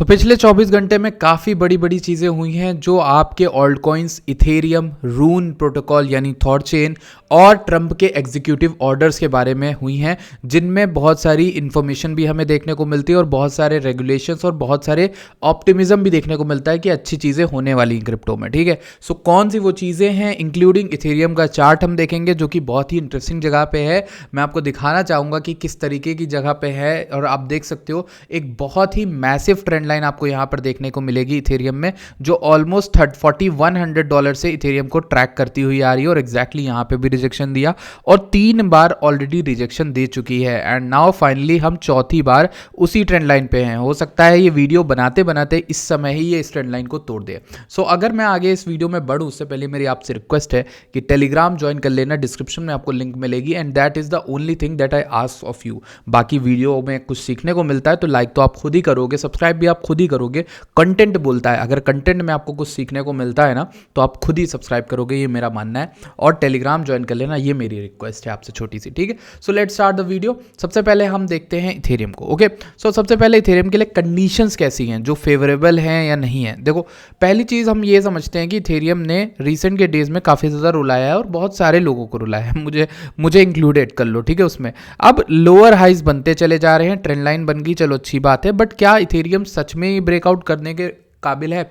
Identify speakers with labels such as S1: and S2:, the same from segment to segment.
S1: पिछले 24 घंटे में काफ़ी बड़ी बड़ी चीज़ें हुई हैं जो आपके ऑल्ट कॉइन्स, इथेरियम, रून प्रोटोकॉल यानी थॉरचेन और ट्रंप के एग्जीक्यूटिव ऑर्डर्स के बारे में हुई हैं, जिनमें बहुत सारी इन्फॉर्मेशन भी हमें देखने को मिलती है और बहुत सारे रेगुलेशंस और बहुत सारे ऑप्टिमिज्म भी देखने को मिलता है कि अच्छी चीज़ें होने वाली हैं क्रिप्टो में। ठीक है, सो कौन सी वो चीज़ें हैं, इंक्लूडिंग इथेरियम का चार्ट हम देखेंगे जो कि बहुत ही इंटरेस्टिंग जगह पे है। मैं आपको दिखाना चाहूँगा कि किस तरीके की जगह पे है और आप देख सकते हो एक बहुत ही मैसिव ट्रेंड लाइन आपको यहां पर देखने को मिलेगी इथेरियम में, जो ऑलमोस्ट $4100 से इथेरियम को ट्रैक करती हुई आ रही है और एग्जैक्टली यहां पे भी रिजेक्शन दिया और 3 बार ऑलरेडी रिजेक्शन दे चुकी है एंड नाउ फाइनली हम चौथी बार उसी ट्रेंड लाइन पे हैं। हो सकता है ये वीडियो बनाते बनाते इस समय ही ये इस ट्रेंड लाइन को तोड़ दे। सो अगर मैं आगे इस वीडियो में बढ़ूं उससे पहले मेरी आपसे रिक्वेस्ट है कि टेलीग्राम ज्वाइन कर लेना, डिस्क्रिप्शन में आपको लिंक मिलेगी and that is the only thing that I ask of you. बाकी वीडियो में कुछ सीखने को मिलता है तो लाइक तो आप खुद ही करोगे, सब्सक्राइब भी आप खुद ही करोगे। कंटेंट बोलता है, अगर कंटेंट में आपको कुछ सीखने को मिलता है ना तो आप खुद ही सब्सक्राइब करोगे, ये मेरा मानना है। और टेलीग्राम ज्वाइन कर लेना, ये मेरी रिक्वेस्ट है आपसे छोटी सी। ठीक है, so let's start the video. सबसे पहले हम देखते हैं इथेरियम को। ओके, सो सबसे पहले इथेरियम के लिए कंडीशंस कैसी हैं, जो फेवरेबल हैं या नहीं है। देखो, पहली चीज हम ये समझते हैं कि इथेरियम ने रिसेंट के डेज में काफी ज्यादा रुलाया है और बहुत सारे लोगों को रुलाया है, मुझे इंक्लूडेड कर लो। ठीक है, उसमें अब लोअर हाइज बनते चले जा रहे हैं, ट्रेंड लाइन बन गई, चलो अच्छी बात है, बट क्या इथेरियम सच में ही ब्रेकआउट करने के काबिल है?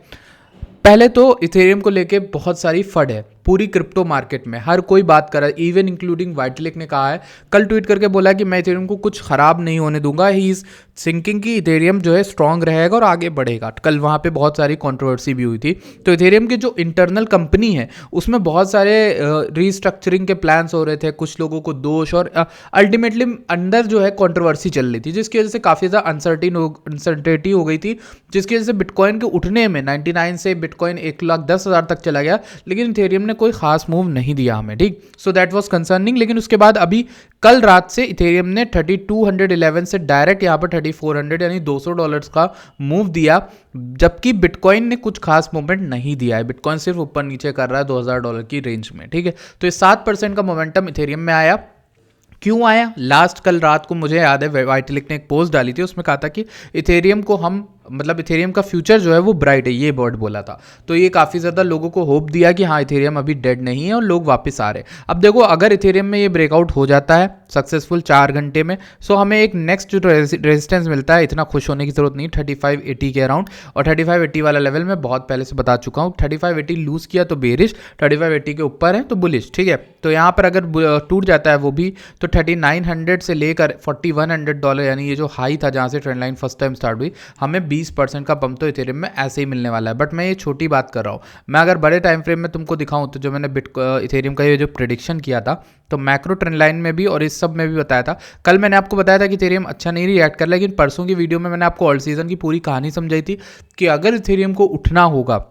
S1: पहले तो इथेरियम को लेके बहुत सारी फड है पूरी क्रिप्टो मार्केट में, हर कोई बात कर रहा है, इवन इंक्लूडिंग वाइटलिक ने कहा है, कल ट्वीट करके बोला कि मैं इथेरियम को कुछ खराब नहीं होने दूंगा, ही इज थिंकिंग कि इथेरियम जो है स्ट्रांग रहेगा और आगे बढ़ेगा। कल वहां पे बहुत सारी कंट्रोवर्सी भी हुई थी। तो इथेरियम के जो इंटरनल कंपनी है उसमें बहुत सारे रीस्ट्रक्चरिंग के प्लान्स हो रहे थे, कुछ लोगों को दोष, और अल्टीमेटली अंदर जो है कंट्रोवर्सी चल रही थी, जिसकी वजह से काफ़ी ज़्यादा अनसर्टेनिटी हो गई थी, जिसकी वजह से बिटकॉइन के उठने में 99 से बिटकॉइन 1,10,000 तक चला गया, लेकिन इथेरियम ने कोई खास मूव नहीं दिया हमें। ठीक, सो दैट वाज कंसर्निंग। लेकिन उसके बाद अभी कल रात से इथेरियम ने 3211 से डायरेक्ट यहाँ पर 3400 यानी $200 का मूव दिया, जबकि बिटकॉइन ने कुछ खास मूवमेंट नहीं दिया है। बिटकॉइन सिर्फ ऊपर नीचे कर रहा है $2000 की रेंज में। ठीक है, तो ये 7% का मोमेंटम इथेरियम में आया। क्यों आया? लास्ट कल रात को मुझे याद है वाइटलिक ने एक पोस्ट डाली थी, उसमें कहा था कि इथेरियम को हम इथेरियम का फ्यूचर जो है वो ब्राइट है, ये वर्ड बोला था। तो ये काफ़ी ज़्यादा लोगों को होप दिया कि हाँ इथेरियम अभी डेड नहीं है और लोग वापस आ रहे हैं। अब देखो, अगर इथेरियम में ये ब्रेकआउट हो जाता है सक्सेसफुल 4 घंटे में, सो हमें एक नेक्स्ट जो रेजिस्टेंस मिलता है, इतना खुश होने की जरूरत नहीं, 3580 के अराउंड। और 3580 वाला लेवल मैं बहुत पहले से बता चुका हूँ, 3580 लूज किया तो बेरिश, 3580 के ऊपर है तो बुलिश। ठीक है, तो यहाँ पर अगर टूट जाता है वो भी, तो 3900 से लेकर $4100 यानी ये जो हाई था जहाँ से trend line first time start हुई, हमें 20% का पंप तो इथेरियम में ऐसे ही मिलने वाला है। बट मैं ये छोटी बात कर रहा हूँ, मैं अगर बड़े टाइम फ्रेम में तुमको दिखाऊं तो जो मैंने इथेरियम का ये जो प्रेडिक्शन किया था, तो मैक्रो ट्रेंड लाइन में भी और इस सब में भी बताया था। कल मैंने आपको बताया था कि इथेरियम अच्छा नहीं रिएक्ट कर, लेकिन परसों की वीडियो में मैंने आपको ऑल सीजन की पूरी कहानी समझाई थी कि अगर इथेरियम को उठना होगा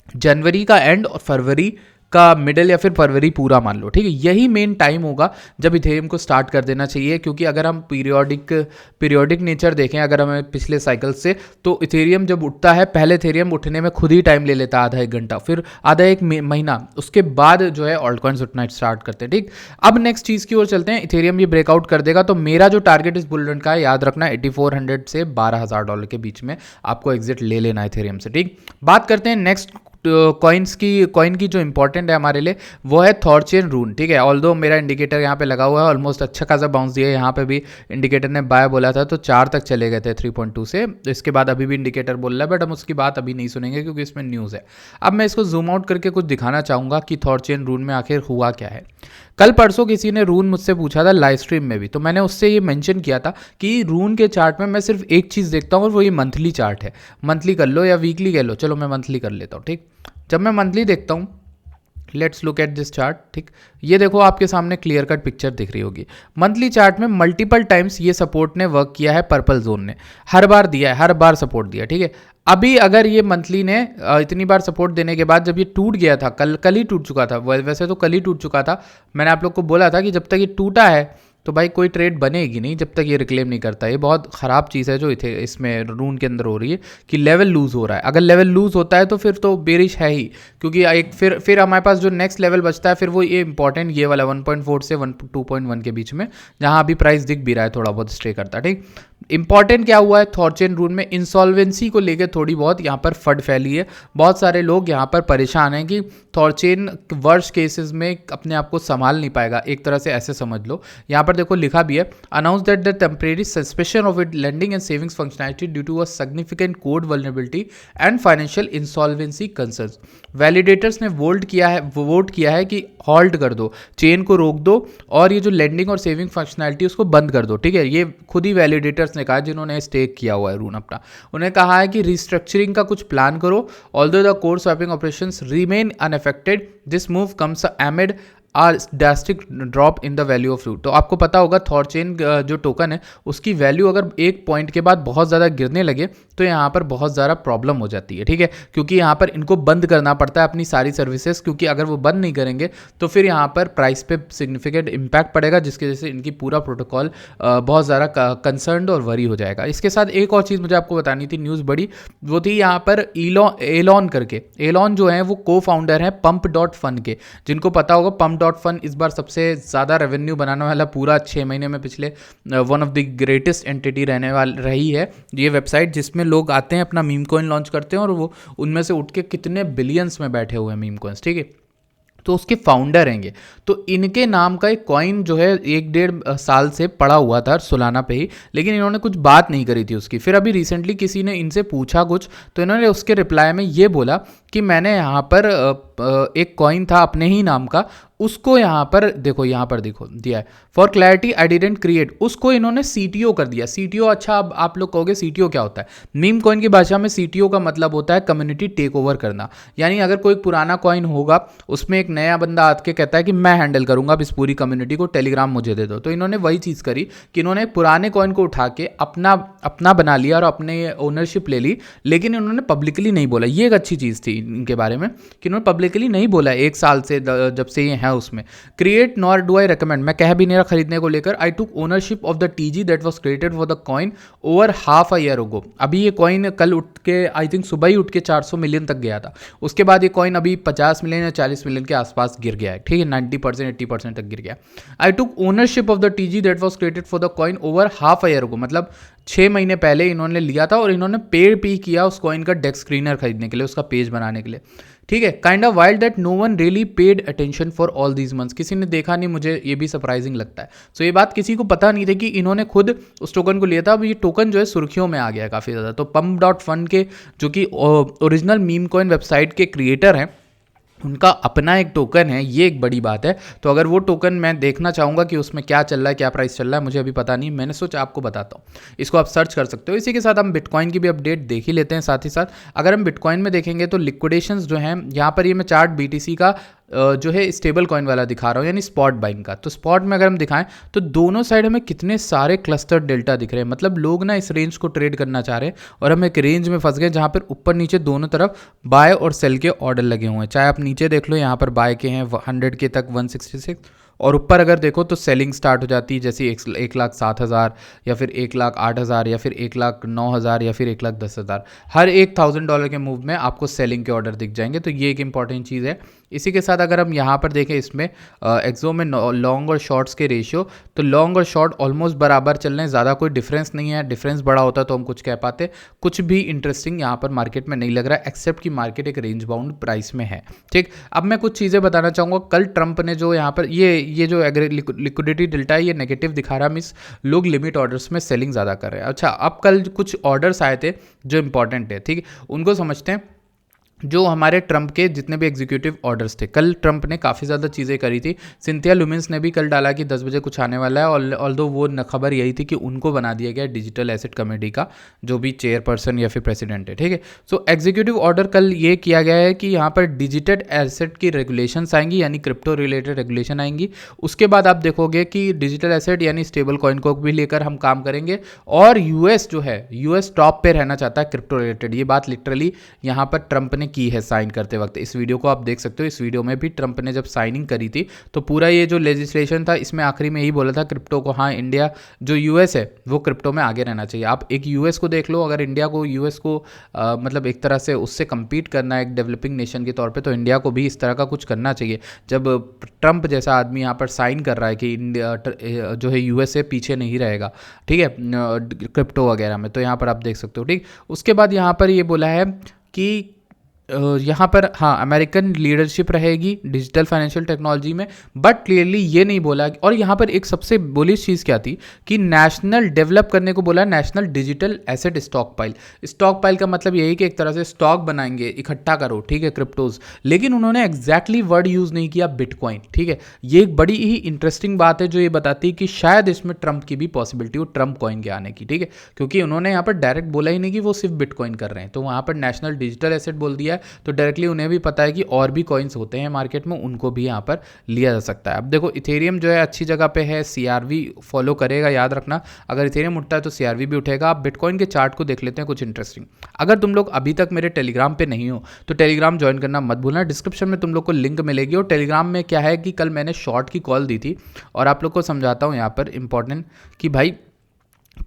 S1: जनवरी का एंड और फरवरी का मिडल या फिर फरवरी पूरा मान लो। ठीक है, यही मेन टाइम होगा जब इथेरियम को स्टार्ट कर देना चाहिए, क्योंकि अगर हम पीरियोडिक नेचर देखें, अगर हमें पिछले साइकिल से, तो इथेरियम जब उठता है, पहले इथेरियम उठने में खुद ही टाइम ले लेता है, आधा 1 घंटा, फिर आधा 1 महीना, उसके बाद जो है ऑल्ट कॉइन्स उठना स्टार्ट करते हैं। ठीक, अब नेक्स्ट चीज़ की ओर चलते हैं। इथेरियम ये ब्रेकआउट कर देगा तो मेरा जो टारगेट इस बुल रन का है, याद रखना, $8400 से $12,000 के बीच में आपको एग्जिट ले लेना है इथेरियम से। ठीक, बात करते हैं नेक्स्ट कॉइन की जो इंपॉर्टेंट है हमारे लिए, वो है थॉरचेन रून। ठीक है, ऑल्दो मेरा इंडिकेटर यहाँ पे लगा हुआ है, ऑलमोस्ट अच्छा खासा बाउंस दिया है, यहाँ पे भी इंडिकेटर ने बाय बोला था तो 4 तक चले गए थे 3.2 से, इसके बाद अभी भी इंडिकेटर बोल रहा है, बट हम उसकी बात अभी नहीं सुनेंगे क्योंकि इसमें न्यूज़ है। अब मैं इसको जूम आउट करके कुछ दिखाना चाहूँगा कि थॉरचेन रून में आखिर हुआ क्या है। कल परसों किसी ने रून मुझसे पूछा था लाइव स्ट्रीम में भी, तो मैंने उससे ये मेंशन किया था कि रून के चार्ट में मैं सिर्फ एक चीज़ देखता हूँ और वो ये मंथली चार्ट है। मंथली कर लो या वीकली कर लो, चलो मैं मंथली कर लेता हूँ। ठीक, जब मैं मंथली देखता हूँ, let's look at this chart. ठीक, ये देखो आपके सामने क्लियर कट पिक्चर दिख रही होगी। मंथली चार्ट में मल्टीपल टाइम्स ये सपोर्ट ने वर्क किया है, पर्पल जोन ने हर बार दिया है, हर बार सपोर्ट दिया। ठीक है, अभी अगर ये मंथली ने इतनी बार सपोर्ट देने के बाद जब ये टूट गया था, कल ही टूट चुका था, वैसे तो कल ही टूट चुका था, मैंने आप लोग को बोला था कि जब तक ये टूटा है तो भाई कोई ट्रेड बनेगी नहीं जब तक ये रिक्लेम नहीं करता। ये बहुत ख़राब चीज़ है जो इसमें रून के अंदर हो रही है कि लेवल लूज़ हो रहा है। अगर लेवल लूज़ होता है तो फिर तो बेरिश है ही, क्योंकि एक फिर हमारे पास जो नेक्स्ट लेवल बचता है, फिर वो ये इंपॉर्टेंट ये वाला 1.4 से 2.1 के बीच में, जहाँ अभी प्राइस दिख भी रहा है थोड़ा बहुत स्टे करता है। ठीक, इंपॉर्टेंट क्या हुआ है थॉरचेन रून में, इंसॉल्वेंसी को लेकर थोड़ी बहुत यहाँ पर फट फैली है। बहुत सारे लोग यहाँ पर परेशान हैं कि थॉरचेन वर्स्ट केसेस में अपने आप को संभाल नहीं पाएगा, एक तरह से ऐसे समझ लो। यहाँ पर देखो लिखा भी है, announce that the temporary suspension of it lending and savings functionality due to a significant code vulnerability and financial insolvency concerns. Validators ने वोट किया है कि हॉल्ट कर दो, चेन को रोक दो और ये जो लेंडिंग और सेविंग फंक्शनैलिटी उसको बंद कर दो। ठीक है, ये खुद ही वैलिडेटर्स ने कहा जिन्होंने स्टेक किया हुआ है रून अपना। उन्हें कहा है कि रिस्ट्रक्चरिंग का कुछ प्लान करो, although the core swapping operations remain unaffected, this move comes amid our drastic drop in the value of route. तो आपको पता होगा थॉरचेन जो टोकन है उसकी वैल्यू अगर एक पॉइंट के बाद बहुत ज़्यादा गिरने लगे तो यहाँ पर बहुत ज़्यादा प्रॉब्लम हो जाती है। ठीक है, क्योंकि यहाँ पर इनको बंद करना पड़ता है अपनी सारी सर्विसेज, क्योंकि अगर वो बंद नहीं करेंगे तो फिर यहाँ पर प्राइस पे सिग्निफिकेंट इम्पैक्ट पड़ेगा, जिसकी वजह से इनकी पूरा प्रोटोकॉल बहुत ज़्यादा कंसर्न्ड और वरी हो जाएगा। इसके साथ एक और चीज़ मुझे आपको बतानी थी, न्यूज़ बड़ी, वो थी यहाँ पर एलॉन करके। एलॉन जो है वो को फाउंडर है pump.fun के। जिनको पता होगा pump.fun इस बार सबसे ज़्यादा रेवेन्यू बनाने वाला पूरा 6 महीने में पिछले one of the greatest entity रही है ये वेबसाइट, जिसमें लोग आते हैं अपना मीम कॉइन लॉन्च करते हैं और वो उनमें से उठ के कितने बिलियंस में बैठे हुए हैं मीम कॉइन्स। ठीक है, तो उसके फाउंडर हैंगे, तो इनके नाम का एक कॉइन जो है 1-1.5 साल से पड़ा हुआ था सोलाना पे ही, लेकिन इन्होंने कुछ बात नहीं करी थी उसकी। फिर अभी रिसेंटली किसी ने इनसे पूछा कुछ, तो इन्होंने उसके रिप्लाई में ये बोला कि मैंने यहाँ पर एक कॉइन था अपने ही नाम का, उसको यहाँ पर देखो दिया है, for clarity I didn't create, उसको इन्होंने CTO कर दिया। CTO, अच्छा अब आप लोग कहोगे CTO क्या होता है? मीम कॉइन की भाषा में CTO का मतलब होता है कम्युनिटी टेक ओवर करना। यानी अगर कोई पुराना कॉइन होगा उसमें एक नया बंदा आके कहता है कि मैं हैंडल करूंगा अब इस पूरी कम्युनिटी को, टेलीग्राम मुझे दे दो, तो इन्होंने वही चीज़ करी कि इन्होंने पुराने कॉइन को उठा के अपना बना लिया और अपने ओनरशिप ले ली, लेकिन इन्होंने पब्लिकली नहीं बोला। ये एक अच्छी चीज़ थी इनके बारे में कि इन्होंने पब्लिकली नहीं बोला 1 साल से जब से ये है उसमें। Create nor do I recommend, मैं कह भी नहीं रहा खरीदने को लेकर। I took ownership of the TG that was created for the coin over half a year ago. अभी ये कॉइन कल उठ के आई थिंक सुबह ही उठ के 400 मिलियन तक गया था, उसके बाद ये कॉइन अभी 50 मिलियन या 40 मिलियन के आसपास गिर गया है। ठीक है, 90% 80% तक गिर गया। I took ownership of the TG that was created for the coin over half a year ago, मतलब 6 महीने पहले इन्होंने लिया था और इन्होंने पे किया उस कॉइन का डेस्क स्क्रीनर खरीदने के लिए, उसका पेज बनाने के लिए। ठीक है, kind of wild that no one really paid attention for all these months, किसी ने देखा नहीं, मुझे ये भी सरप्राइजिंग लगता है। सो ये बात किसी को पता नहीं थी कि इन्होंने खुद उस टोकन को लिया था। अब ये टोकन जो है सुर्खियों में आ गया है काफ़ी ज़्यादा। तो pump.fun के जो कि ओरिजिनल मीम कॉइन वेबसाइट के क्रिएटर हैं, उनका अपना एक टोकन है, ये एक बड़ी बात है। तो अगर वो टोकन मैं देखना चाहूँगा कि उसमें क्या चल रहा है, क्या प्राइस चल रहा है, मुझे अभी पता नहीं, मैंने सोचा आपको बताता हूँ, इसको आप सर्च कर सकते हो। इसी के साथ हम बिटकॉइन की भी अपडेट देख ही लेते हैं साथ ही साथ। अगर हम बिटकॉइन में देखेंगे तो लिक्विडेशंस जो हैं यहाँ पर, ये मैं चार्ट BTC का जो है स्टेबल कॉइन वाला दिखा रहा हूँ, यानी स्पॉट बाइंग का। तो स्पॉट में अगर हम दिखाएं तो दोनों साइड हमें कितने सारे क्लस्टर डेल्टा दिख रहे हैं, मतलब लोग ना इस रेंज को ट्रेड करना चाह रहे हैं और हम एक रेंज में फंस गए जहाँ पर ऊपर नीचे दोनों तरफ बाय और सेल के ऑर्डर लगे हुए हैं। चाहे आप नीचे देख लो, यहाँ पर बाय के हैं 100 के तक 166, और ऊपर अगर देखो तो सेलिंग स्टार्ट हो जाती है, जैसे 1,07,000 या फिर 1,08,000 या फिर 1,09,000 या फिर 1,10,000। हर $1,000 के मूव में आपको सेलिंग के ऑर्डर दिख जाएंगे। तो ये एक इंपॉर्टेंट चीज़ है। इसी के साथ अगर हम यहाँ पर देखें इसमें एक्सो में लॉन्ग और शॉर्ट्स के रेशियो, तो लॉन्ग और शॉर्ट ऑलमोस्ट बराबर चल रहे हैं, ज़्यादा कोई डिफरेंस नहीं है। डिफरेंस बड़ा होता तो हम कुछ कह पाते। कुछ भी इंटरेस्टिंग यहाँ पर मार्केट में नहीं लग रहा है, एक्सेप्ट कि मार्केट एक रेंज बाउंड प्राइस में है। ठीक, अब मैं कुछ चीज़ें बताना चाहूँगा। कल ट्रंप ने जो यहाँ पर ये जो लिक्विडिटी डेल्टा है ये नेगेटिव दिखा रहा है, मीन्स लोग लिमिट ऑर्डर्स में सेलिंग ज़्यादा कर रहे हैं। अच्छा, अब कल कुछ ऑर्डर्स आए थे जो इंपॉर्टेंट है, ठीक है, उनको समझते हैं। जो हमारे ट्रंप के जितने भी एग्जीक्यूटिव ऑर्डर्स थे, कल ट्रंप ने काफ़ी ज़्यादा चीज़ें करी थी। सिंथिया लुमिन्स ने भी कल डाला कि 10 बजे कुछ आने वाला है, और ऑल्दो वो खबर यही थी कि उनको बना दिया गया डिजिटल एसेट कमेटी का जो भी चेयरपर्सन या फिर प्रेसिडेंट है। ठीक है, सो एग्जीक्यूटिव ऑर्डर कल ये किया गया है कि यहाँ पर डिजिटल एसेट की रेगुलेशंस आएंगी, यानी क्रिप्टो रिलेटेड रेगुलेशन आएंगी। उसके बाद आप देखोगे कि डिजिटल एसेट यानी स्टेबल कॉइन को भी लेकर हम काम करेंगे, और यूएस जो है, यूएस टॉप पे रहना चाहता है क्रिप्टो रिलेटेड। ये बात लिटरली यहाँ पर ट्रंप ने की है साइन करते वक्त। इस वीडियो को आप देख सकते हो, इस वीडियो में भी ट्रंप ने जब साइनिंग करी थी तो पूरा ये जो लेजिस्लेशन था इसमें आखिरी में यही बोला था क्रिप्टो को, हाँ इंडिया जो यूएस है वो क्रिप्टो में आगे रहना चाहिए। आप एक यूएस को देख लो, अगर इंडिया को यूएस को मतलब एक तरह से उससे कम्पीट करना है एक डेवलपिंग नेशन के तौर पे, तो इंडिया को भी इस तरह का कुछ करना चाहिए। जब ट्रंप जैसा आदमी यहाँ पर साइन कर रहा है कि इंडिया जो है यूएसए पीछे नहीं रहेगा, ठीक है, क्रिप्टो वगैरह में, तो यहाँ पर आप देख सकते हो। ठीक, उसके बाद यहाँ पर ये बोला है कि यहाँ पर हाँ अमेरिकन लीडरशिप रहेगी डिजिटल फाइनेंशियल टेक्नोलॉजी में, बट क्लियरली ये नहीं बोला। और यहाँ पर एक सबसे बुलिश चीज़ क्या थी कि नेशनल डेवलप करने को बोला, national digital asset stock pile. Stock pile का मतलब यही कि एक तरह से स्टॉक बनाएंगे, इकट्ठा करो, ठीक है, क्रिप्टोज। लेकिन उन्होंने एग्जैक्टली वर्ड यूज़ नहीं किया बिटकॉइन। ठीक है, ये एक बड़ी ही इंटरेस्टिंग बात है जो ये बताती है कि शायद इसमें ट्रंप की भी पॉसिबिलिटी हो, ट्रंप कॉइन के आने की। ठीक है, क्योंकि उन्होंने यहाँ पर डायरेक्ट बोला ही नहीं कि वो सिर्फ बिटकॉइन कर रहे हैं, तो वहाँ पर नेशनल डिजिटल एसेट बोल दिया है, तो डायरेक्टली उन्हें भी पता है कि और भी कॉइन्स होते हैं मार्केट में, उनको भी यहाँ पर लिया जा सकता है। अब देखो इथेरियम जो है अच्छी जगह पे है, सीआरवी फॉलो करेगा, याद रखना अगर इथेरियम उठता है तो सीआरवी भी उठेगा। आप बिटकॉइन के चार्ट को देख लेते हैं, कुछ इंटरेस्टिंग। अगर तुम लोग अभी तक मेरे टेलीग्राम पे नहीं हो तो टेलीग्राम ज्वाइन करना मत भूलना, डिस्क्रिप्शन में तुम लोग को लिंक मिलेगी। और टेलीग्राम में क्या है कि कल मैंने शॉर्ट की कॉल दी थी, और आप लोग को समझाता हूँ यहाँ पर इंपॉर्टेंट कि भाई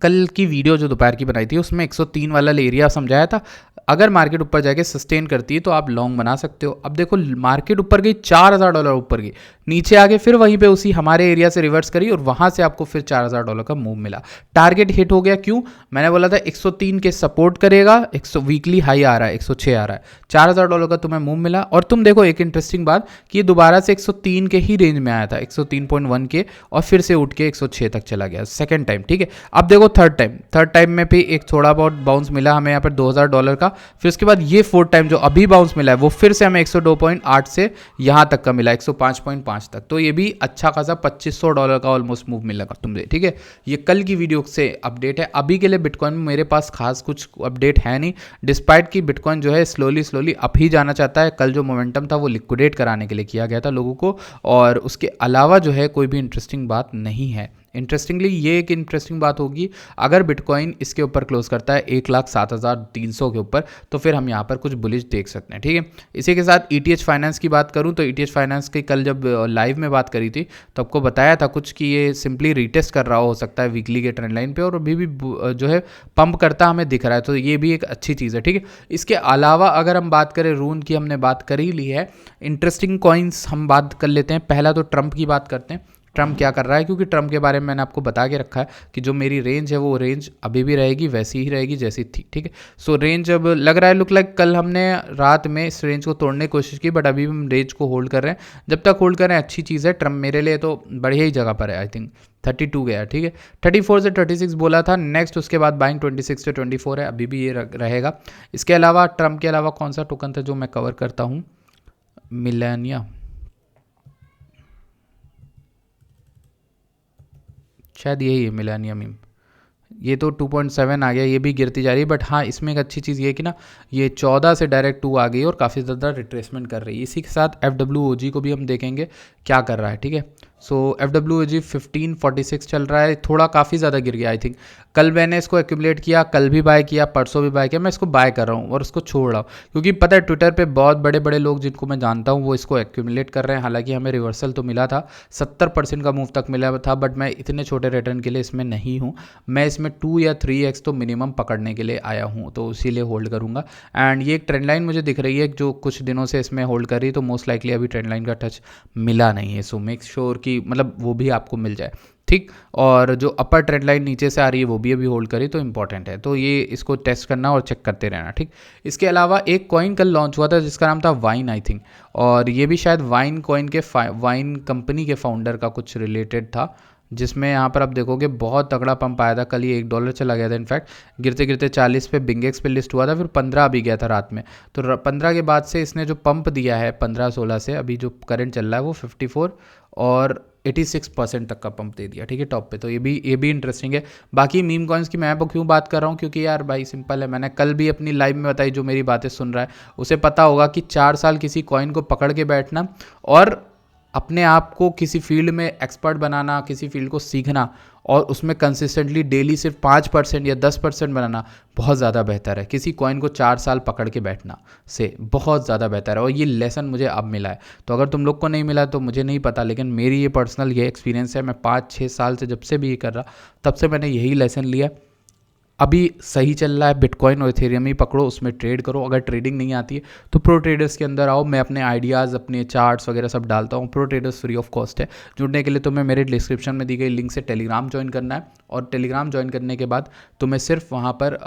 S1: कल की वीडियो जो दोपहर की बनाई थी उसमें 103 वाला एरिया समझाया था, अगर मार्केट ऊपर जाके सस्टेन करती है तो आप लॉन्ग बना सकते हो। अब देखो मार्केट ऊपर गई, $4000 ऊपर गई, नीचे आगे फिर वहीं पे उसी हमारे एरिया से रिवर्स करी और वहां से आपको फिर $4000 का मूव मिला। टारगेट हिट हो गया, क्यों? मैंने बोला था 103 के सपोर्ट करेगा, 100 वीकली हाई आ रहा है, 106 आ रहा है, $4000 का तुम्हें मूव मिला। और तुम देखो एक इंटरेस्टिंग बात कि ये दोबारा से 103 के ही रेंज में आया था, 103.1 के, और फिर से उठ के 106 तक चला गया सेकेंड टाइम। ठीक है, अब देखो थर्ड टाइम में भी एक थोड़ा बहुत बाउंस मिला हमें यहाँ पर $2000 का, फिर उसके बाद ये फोर्थ टाइम जो अभी बाउंस मिला है वो फिर से हमें 102.8 से यहाँ तक का मिला, 105.5 तक, तो ये भी अच्छा खासा $2500 का ऑलमोस्ट मूव मिलेगा तुमसे। ठीक है, ये कल की वीडियो से अपडेट है। अभी के लिए बिटकॉइन में मेरे पास खास कुछ अपडेट है नहीं, डिस्पाइट कि बिटकॉइन जो है स्लोली अप ही जाना चाहता है। कल जो मोमेंटम था वो लिक्विडेट कराने के लिए किया गया था लोगों को, और उसके अलावा जो है कोई भी इंटरेस्टिंग बात नहीं है। इंटरेस्टिंगली ये एक इंटरेस्टिंग बात होगी, अगर बिटकॉइन इसके ऊपर क्लोज करता है 1,07,300 के ऊपर, तो फिर हम यहाँ पर कुछ बुलिश देख सकते हैं। ठीक है, इसी के साथ ETH फाइनेंस की बात करूँ तो ETH फाइनेंस की कल जब लाइव में बात करी थी तो आपको बताया था कुछ कि ये सिंपली रीटेस्ट कर रहा हो सकता है वीकली के ट्रेंड लाइन पे, और अभी भी जो है पंप करता हमें दिख रहा है, तो ये भी एक अच्छी चीज़ है। ठीक है, इसके अलावा अगर हम बात करें रून की, हमने बात कर ही ली है, इंटरेस्टिंग कॉइन्स हम बात कर लेते हैं। पहला तो ट्रंप की बात करते हैं, ट्रंप क्या कर रहा है, क्योंकि ट्रंप के बारे में मैंने आपको बता के रखा है कि जो मेरी रेंज है वो रेंज अभी भी रहेगी, वैसी ही रहेगी जैसी थी। ठीक है, सो रेंज अब लग रहा है, लुक लाइक कल हमने रात में इस रेंज को तोड़ने की कोशिश की, बट अभी भी हम रेंज को होल्ड कर रहे हैं। जब तक होल्ड कर रहे हैं अच्छी चीज़ है, ट्रंप मेरे लिए तो बढ़िया ही जगह पर है। आई थिंक 32 गया, ठीक है, 34 से 36 बोला था नेक्स्ट, उसके बाद बाइंग 26 से 24 है, अभी भी ये रहेगा। इसके अलावा ट्रंप के अलावा कौन सा टोकन था जो मैं कवर करता हूँ, मिलेनिया, शायद यही है मिलेनियम। ये तो 2.7 आ गया, ये भी गिरती जा रही है, बट हाँ इसमें एक अच्छी चीज़ ये है कि ना ये 14 से डायरेक्ट 2 आ गई और काफ़ी ज़्यादा रिट्रेसमेंट कर रही है। इसी के साथ FWOG को भी हम देखेंगे क्या कर रहा है। ठीक है, सो FWOG 1546 चल रहा है, थोड़ा काफ़ी ज़्यादा गिर गया। आई थिंक कल मैंने इसको एक्यूमुलेट किया, कल भी बाय किया, परसों भी बाय किया, मैं इसको बाय कर रहा हूँ और उसको छोड़ रहा हूँ, क्योंकि पता है ट्विटर पे बहुत बड़े बड़े लोग जिनको मैं जानता हूँ वो इसको एक्यूमुलेट कर रहे हैं। हालांकि हमें रिवर्सल तो मिला था, 70% का मूव तक मिला था, बट मैं इतने छोटे रिटर्न के लिए इसमें नहीं हूँ, मैं इसमें 2 या 3x तो मिनिमम पकड़ने के लिए आया हूँ, तो इसीलिए होल्ड करूँगा। एंड ये एक ट्रेंड लाइन मुझे दिख रही है जो कुछ दिनों से इसमें होल्ड कर रही है, तो मोस्ट लाइकली अभी ट्रेंड लाइन का टच मिला नहीं है, सो मेक श्योर कि मतलब वो भी आपको मिल जाए। ठीक, और जो अपर ट्रेंड लाइन नीचे से आ रही है वो भी अभी होल्ड करी, तो इंपॉर्टेंट है, तो ये इसको टेस्ट करना और चेक करते रहना। ठीक, इसके अलावा एक कॉइन कल लॉन्च हुआ था जिसका नाम था वाइन, आई थिंक, और ये भी शायद वाइन कॉइन के वाइन कंपनी के फाउंडर का कुछ रिलेटेड था, जिसमें यहाँ पर आप देखोगे बहुत तगड़ा पंप आया था कल, ये $1 चला गया था। इनफैक्ट गिरते गिरते 40 पे बिंगेक्स पे लिस्ट हुआ था, फिर 15 भी गया था रात में, तो 15 के बाद से इसने जो पंप दिया है 15-16 से अभी जो करंट चल रहा है वो 54 और 86% तक का पंप दे दिया। ठीक है, टॉप पे, तो ये भी इंटरेस्टिंग है। बाकी मीम कॉइन्स की मैं क्यों बात कर रहा हूँ, क्योंकि यार भाई सिंपल है, मैंने कल भी अपनी लाइव में बताई, जो मेरी बातें सुन रहा है उसे पता होगा कि 4 साल किसी कॉइन को पकड़ के बैठना और अपने आप को किसी फील्ड में एक्सपर्ट बनाना, किसी फील्ड को सीखना और उसमें कंसिस्टेंटली डेली सिर्फ 5% या 10% बनाना बहुत ज़्यादा बेहतर है किसी कॉइन को 4 साल पकड़ के बैठना से, बहुत ज़्यादा बेहतर है। और ये लेसन मुझे अब मिला है, तो अगर तुम लोग को नहीं मिला तो मुझे नहीं पता, लेकिन मेरी ये पर्सनल ये एक्सपीरियंस है। मैं 5-6 साल से जब से भी ये कर रहा तब से मैंने यही लेसन लिया। अभी सही चल रहा है, बिटकॉइन और इथेरियम ही पकड़ो, उसमें ट्रेड करो। अगर ट्रेडिंग नहीं आती है तो प्रो ट्रेडर्स के अंदर आओ, मैं अपने आइडियाज़, अपने चार्ट्स वगैरह सब डालता हूँ। Pro traders free of cost है। जुड़ने के लिए तुम्हें मेरे डिस्क्रिप्शन में दी गई लिंक से टेलीग्राम ज्वाइन करना है, और टेलीग्राम ज्वाइन करने के बाद तुम्हें सिर्फ वहाँ पर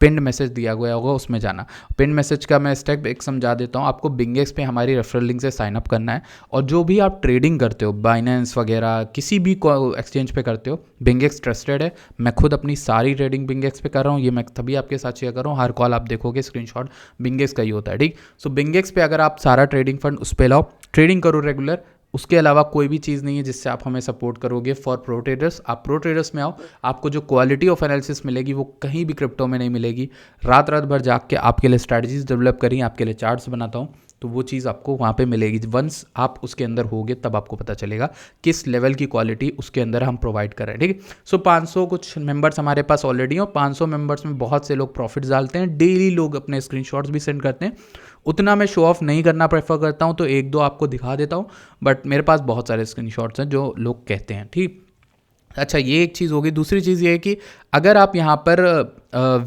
S1: पिंड मैसेज दिया गया होगा, उसमें जाना। पिंड मैसेज का मैं स्टेप एक समझा देता हूँ आपको। बिंगेक्स पे हमारी रेफरल लिंक से साइन अप करना है, और जो भी आप ट्रेडिंग करते हो बाइनेंस वगैरह किसी भी एक्सचेंज पे करते हो, बिंगेक्स ट्रस्टेड है। मैं खुद अपनी सारी ट्रेडिंग बिंगेक्स पे कर रहा हूँ, ये मैं तभी आपके साथ शेयर कर रहा हूँ। हर कॉल आप देखोगे स्क्रीनशॉट बिंगेक्स का ही होता है, ठीक। सो बिंगेक्स पे अगर आप सारा ट्रेडिंग फंड उस पर लाओ, ट्रेडिंग करो रेगुलर। उसके अलावा कोई भी चीज़ नहीं है जिससे आप हमें सपोर्ट करोगे। फॉर प्रो ट्रेडर्स, आप प्रो ट्रेडर्स में आओ, आपको जो क्वालिटी ऑफ एनालिसिस मिलेगी वो कहीं भी क्रिप्टो में नहीं मिलेगी। रात रात भर जाग के आपके लिए स्ट्रैटेजीज डेवलप करी, आपके लिए चार्ट्स बनाता हूँ, तो वो चीज़ आपको वहाँ पे मिलेगी। वंस आप उसके अंदर होगे तब आपको पता चलेगा किस लेवल की क्वालिटी उसके अंदर हम प्रोवाइड कर रहे हैं, ठीक है। सो 500 कुछ मेंबर्स हमारे पास ऑलरेडी हैं, और 500 मेंबर्स में बहुत से लोग प्रॉफिट्स डालते हैं, डेली लोग अपने स्क्रीनशॉट्स भी सेंड करते हैं। उतना मैं शो ऑफ नहीं करना प्रेफर करता हूँ, तो 1-2 आपको दिखा देता हूँ, बट मेरे पास बहुत सारे स्क्रीनशॉट्स हैं जो लोग कहते हैं, ठीक। अच्छा, ये एक चीज़ होगी। दूसरी चीज़ ये है कि अगर आप यहाँ पर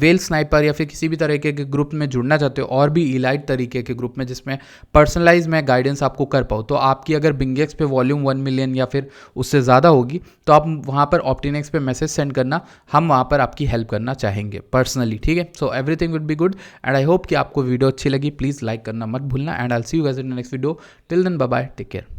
S1: वेल स्नाइपर या फिर किसी भी तरीके के ग्रुप में जुड़ना चाहते हो, और भी इलाइट तरीके के ग्रुप में जिसमें पर्सनलाइज मैं गाइडेंस आपको कर पाऊँ, तो आपकी अगर बिंगेक्स पे वॉल्यूम 1 मिलियन या फिर उससे ज़्यादा होगी, तो आप वहाँ पर ऑप्टिनेक्स पे मैसेज सेंड करना, हम वहाँ पर आपकी हेल्प करना चाहेंगे पर्सनली, ठीक है। So everything will be good, and I hope कि आपको वीडियो अच्छी लगी। प्लीज़ लाइक करना मत भूलना, and I will see you guys in the next video. Till then bye bye, take care.